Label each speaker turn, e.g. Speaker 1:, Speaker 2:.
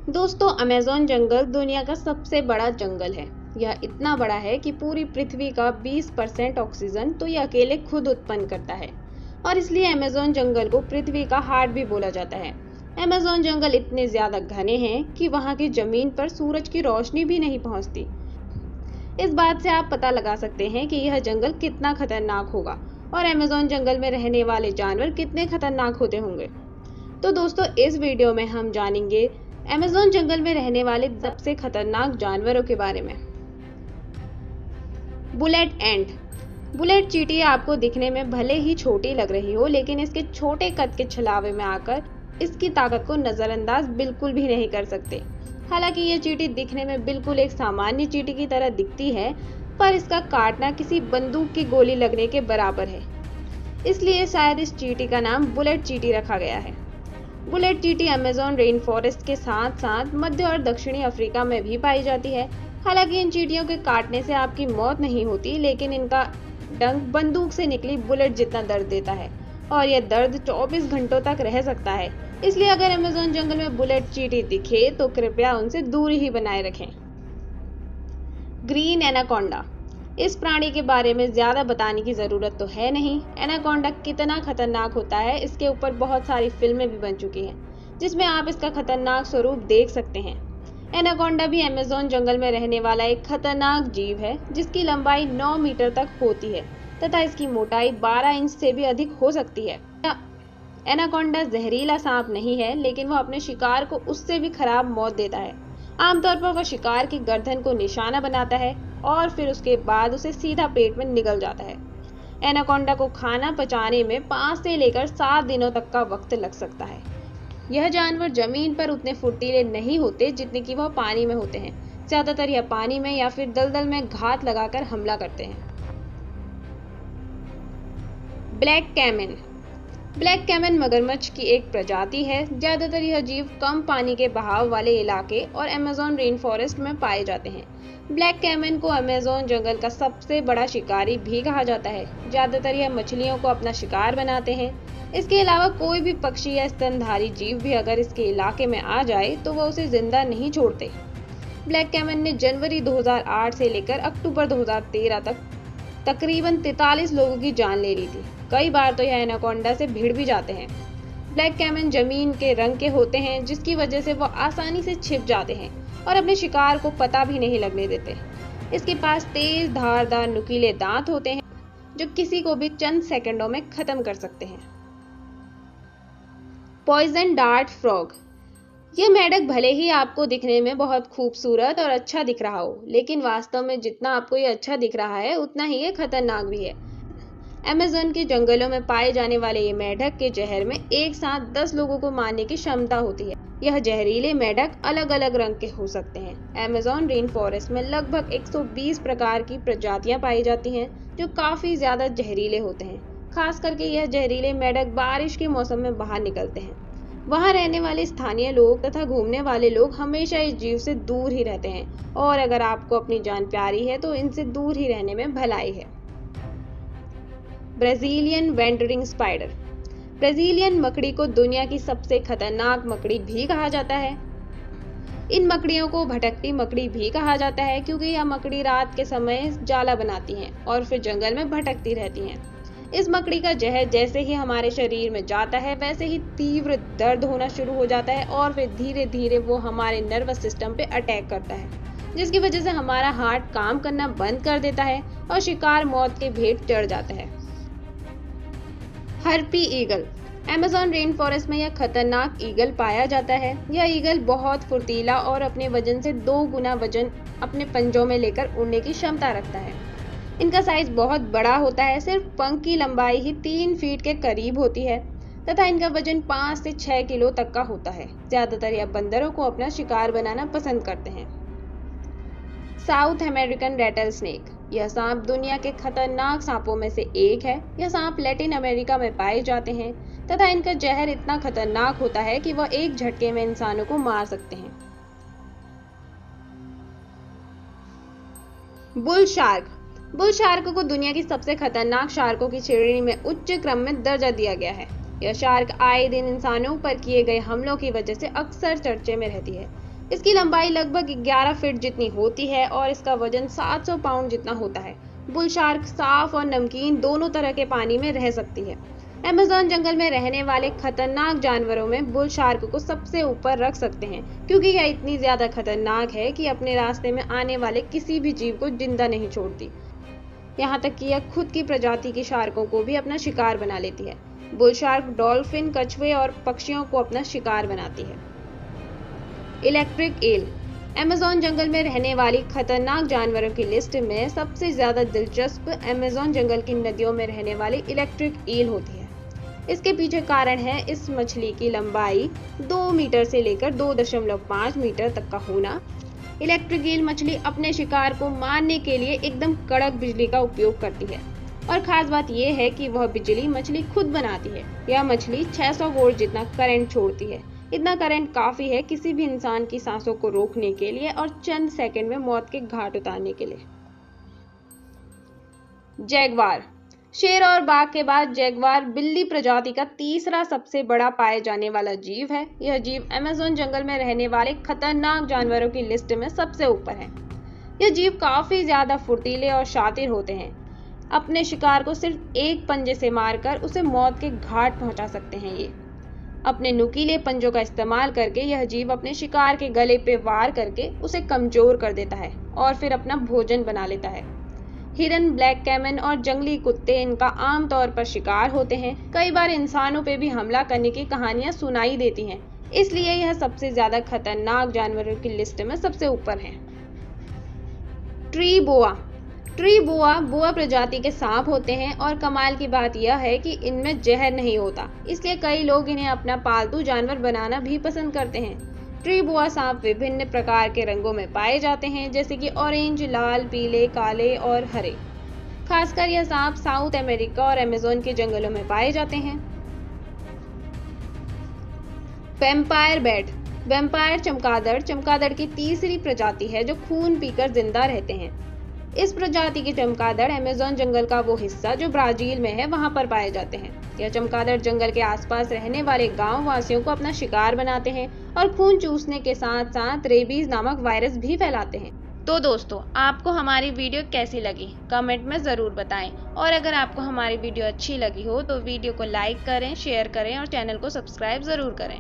Speaker 1: दोस्तों, अमेज़न जंगल दुनिया का सबसे बड़ा जंगल है। यह इतना बड़ा है कि पूरी पृथ्वी का 20% ऑक्सीजन तो यह अकेले खुद उत्पन्न करता है और इसलिए अमेज़न जंगल को पृथ्वी का हार्ट भी बोला जाता है। अमेज़न जंगल इतने ज़्यादा घने हैं कि वहाँ की जमीन पर सूरज की रोशनी भी नहीं पहुँचती। इस बात से आप पता लगा सकते हैं कि यह जंगल कितना खतरनाक होगा और अमेज़न जंगल में रहने वाले जानवर कितने खतरनाक होते होंगे। तो दोस्तों, इस वीडियो में हम जानेंगे अमेज़न जंगल में रहने वाले सबसे खतरनाक जानवरों के बारे में। बुलेट एंट। बुलेट चींटी आपको दिखने में भले ही छोटी लग रही हो, लेकिन इसके छोटे कद के छलावे में आकर इसकी ताकत को नजरअंदाज बिल्कुल भी नहीं कर सकते। हालांकि यह चींटी दिखने में बिल्कुल एक सामान्य चींटी की तरह दिखती है, पर इसका काटना किसी बंदूक की गोली लगने के बराबर है। इसलिए शायद इस चींटी का नाम बुलेट चींटी रखा गया है। बुलेट चींटी अमेज़न रेन फॉरेस्ट के साथ साथ मध्य और दक्षिणी अफ्रीका में भी पाई जाती है। हालांकि इन चींटियों के काटने से आपकी मौत नहीं होती, लेकिन इनका डंक बंदूक से निकली बुलेट जितना दर्द देता है और यह दर्द 24 घंटों तक रह सकता है। इसलिए अगर अमेज़न जंगल में बुलेट चींटी दिखे तो कृपया उनसे दूरी ही बनाए रखें। Green anaconda. इस प्राणी के बारे में ज्यादा बताने की जरूरत तो है नहीं। एनाकोंडा कितना खतरनाक होता है, इसके ऊपर बहुत सारी फिल्में भी बन चुकी हैं जिसमें आप इसका खतरनाक स्वरूप देख सकते हैं। एनाकोंडा भी अमेज़न जंगल में रहने वाला एक खतरनाक जीव है जिसकी लंबाई 9 मीटर तक होती है तथा इसकी मोटाई 12 इंच से भी अधिक हो सकती है। एनाकोंडा जहरीला सांप नहीं है, लेकिन वह अपने शिकार को उससे भी खराब मौत देता है। आमतौर पर वह शिकार की गर्दन को निशाना बनाता है और फिर उसके बाद उसे सीधा पेट में निगल जाता है। एनाकोंडा को खाना पचाने में 5 से लेकर 7 दिनों तक का वक्त लग सकता है। यह जानवर जमीन पर उतने फुर्तीले नहीं होते जितने कि वह पानी में होते हैं। ज्यादातर यह पानी में या फिर दलदल में घात लगाकर हमला करते हैं। Black caiman. ब्लैक कैमन मगरमच्छ की एक प्रजाति है। ज्यादातर यह जीव कम पानी के बहाव वाले इलाके और अमेज़न रेन फॉरेस्ट में पाए जाते हैं। ब्लैक कैमन को अमेज़न जंगल का सबसे बड़ा शिकारी भी कहा जाता है। ज्यादातर यह मछलियों को अपना शिकार बनाते हैं। इसके अलावा कोई भी पक्षी या स्तनधारी जीव भी अगर इसके इलाके में आ जाए तो वह उसे जिंदा नहीं छोड़ते। ब्लैक कैमन ने जनवरी 2008 से लेकर अक्टूबर 2013 तक तकरीबन 43 लोगों की जान ले ली थी। कई बार तो यह एनाकोंडा से भिड़ भी जाते हैं। ब्लैक कैमन जमीन के रंग के होते हैं, जिसकी वजह से वह आसानी से छिप जाते हैं और अपने शिकार को पता भी नहीं लगने देते। इसके पास तेज धारदार नुकीले दांत होते हैं जो किसी को भी चंद सेकंडों में खत्म कर सकते हैं। Poison dart frog. यह मेंढक भले ही आपको दिखने में बहुत खूबसूरत और अच्छा दिख रहा हो, लेकिन वास्तव में जितना आपको ये अच्छा दिख रहा है उतना ही ये खतरनाक भी है। अमेज़न के जंगलों में पाए जाने वाले ये मेंढक के जहर में एक साथ 10 लोगों को मारने की क्षमता होती है। यह जहरीले मेंढक अलग अलग रंग के हो सकते हैं। अमेज़न रेन फॉरेस्ट में लगभग 120 प्रकार की प्रजातियां पाई जाती हैं जो काफी ज्यादा जहरीले होते हैं। खास करके यह जहरीले मेंढक बारिश के मौसम में बाहर निकलते हैं। वहां रहने वाले स्थानीय लोग तथा घूमने वाले लोग हमेशा इस जीव से दूर ही रहते हैं और अगर आपको अपनी जान प्यारी है तो इनसे दूर ही रहने में भलाई है। Brazilian wandering spider. ब्राजीलियन मकड़ी को दुनिया की सबसे खतरनाक मकड़ी भी कहा जाता है। इन मकड़ियों को भटकती मकड़ी भी कहा जाता है क्योंकि यह मकड़ी रात के समय जाला बनाती हैं और फिर जंगल में भटकती रहती हैं। इस मकड़ी का जहर जैसे ही हमारे शरीर में जाता है वैसे ही तीव्र दर्द होना शुरू हो जाता है और फिर धीरे धीरे वो हमारे नर्वस सिस्टम पे अटैक करता है, जिसकी वजह से हमारा हार्ट काम करना बंद कर देता है और शिकार मौत के भेंट चढ़ जाता है। Herpes eagle. Amazon rain forest में यह खतरनाक ईगल पाया जाता है। यह ईगल बहुत फुर्तीला और अपने वजन से 2 गुना वजन अपने पंजों में लेकर उड़ने की क्षमता रखता है। इनका साइज बहुत बड़ा होता है, सिर्फ पंख की लंबाई ही 3 फीट के करीब होती है तथा इनका वजन 5 से 6 किलो तक का होता है। ज्यादातर यह बंदरों को अपना शिकार बनाना पसंद करते हैं। South American rattlesnake. यह सांप दुनिया के खतरनाक सांपों में से एक है। यह सांप लैटिन अमेरिका में पाए जाते हैं तथा इनका जहर इतना खतरनाक होता है कि वह एक झटके में इंसानों को मार सकते हैं। Bull shark. बुल शार्क को दुनिया की सबसे खतरनाक शार्कों की श्रेणी में उच्च क्रम में दर्जा दिया गया है। यह शार्क आए दिन इंसानों पर किए गए हमलों की वजह से अक्सर चर्चे में रहती है। इसकी लंबाई लगभग 11 फीट जितनी होती है और इसका वजन 700 पाउंड जितना होता है। बुल शार्क साफ और नमकीन दोनों तरह के पानी में रह सकती है। अमेज़न जंगल में रहने वाले खतरनाक जानवरों में बुल शार्क को सबसे ऊपर रख सकते हैं, क्योंकि यह इतनी ज्यादा खतरनाक है कि अपने रास्ते में आने वाले किसी भी जीव को जिंदा नहीं छोड़ती। यहाँ तक कि यह खुद की प्रजाति के शार्कों को भी अपना शिकार बना लेती है। बुल शार्क डॉल्फिन, कछुए और पक्षियों को अपना शिकार बनाती है। इलेक्ट्रिक ईल अमेज़न जंगल में रहने वाली खतरनाक जानवरों की लिस्ट में सबसे ज्यादा दिलचस्प अमेज़न जंगल की नदियों में रहने वाली इलेक्ट्रिक ईल होती है। इसके पीछे कारण है इस मछली की लंबाई 2 मीटर से लेकर 2.5 मीटर तक का होना। इलेक्ट्रिक ईल मछली अपने शिकार को मारने के लिए एकदम कड़क बिजली का उपयोग करती है और खास बात यह है कि वह बिजली मछली खुद बनाती है। यह मछली 600 वोल्ट जितना करंट छोड़ती है। इतना करंट काफी है किसी भी इंसान की सांसों को रोकने के लिए और चंद सेकंड में मौत के घाट उतारने के लिए। जैगवार शेर और बाघ के बाद जैगवार बिल्ली प्रजाति का तीसरा सबसे बड़ा पाए जाने वाला जीव है। यह जीव अमेज़न जंगल में रहने वाले खतरनाक जानवरों की लिस्ट में सबसे ऊपर है। यह जीव काफी ज्यादा फुर्तीले और शातिर होते हैं। अपने शिकार को सिर्फ एक पंजे से मारकर उसे मौत के घाट पहुंचा सकते हैं। ये अपने नुकीले पंजों का इस्तेमाल करके यह जीव अपने शिकार के गले पे वार करके उसे कमजोर कर देता है और फिर अपना भोजन बना लेता है। हिरन, ब्लैक कैमन और जंगली कुत्ते इनका आमतौर पर शिकार होते हैं। कई बार इंसानों पे भी हमला करने की कहानियां सुनाई देती हैं, इसलिए यह सबसे ज्यादा खतरनाक जानवरों की लिस्ट में सबसे ऊपर है। ट्री बोआ बोआ प्रजाति के सांप होते हैं और कमाल की बात यह है कि इनमें जहर नहीं होता, इसलिए कई लोग इन्हें अपना पालतू जानवर बनाना भी पसंद करते हैं। ट्री बोआ सांप विभिन्न प्रकार के रंगों में पाए जाते हैं, जैसे कि ऑरेंज, लाल, पीले, काले और हरे। खासकर यह सांप साउथ अमेरिका और अमेज़न के जंगलों में पाए जाते हैं। वैम्पायर चमगादड़ की तीसरी प्रजाति है जो खून पीकर जिंदा रहते हैं। इस प्रजाति के चमगादड़ अमेज़न जंगल का वो हिस्सा जो ब्राजील में है वहां पर पाए जाते हैं। यह चमगादड़ जंगल के आसपास रहने वाले गांव वासियों को अपना शिकार बनाते हैं और खून चूसने के साथ साथ रेबीज नामक वायरस भी फैलाते हैं। तो दोस्तों, आपको हमारी वीडियो कैसी लगी कमेंट में ज़रूर बताएं और अगर आपको हमारी वीडियो अच्छी लगी हो तो वीडियो को लाइक करें, शेयर करें और चैनल को सब्सक्राइब ज़रूर करें।